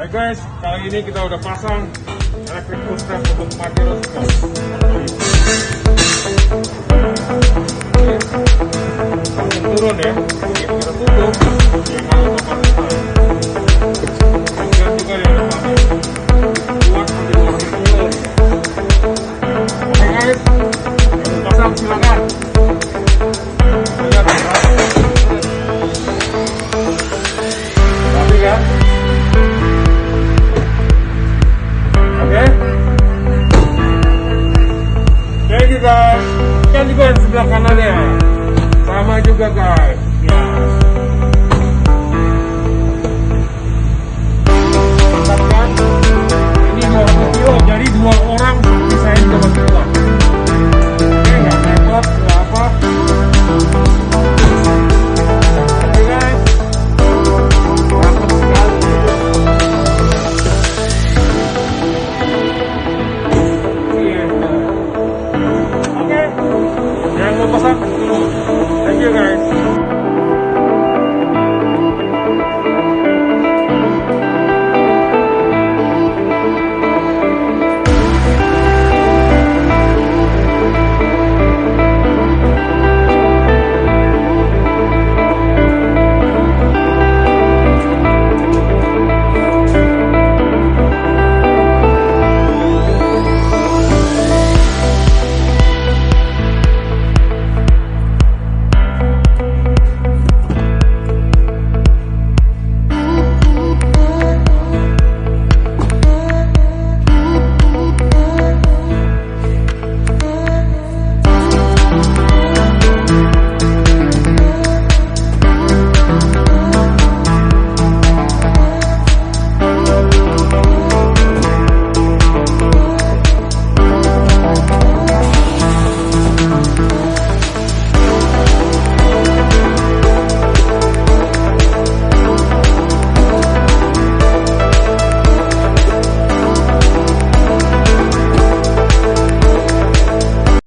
Hai guys, kali ini kita udah pasang electric booster untuk Pajero. Langsung turun ya, begitu kita tutup, dia malah otomatis dan juga yang depannya buat menjadi turun. Oke guys, kita pasang silakan. Lihat ya, tapi kan. Thank you guys. Kan juga yang sebelah kanannya sama juga guys.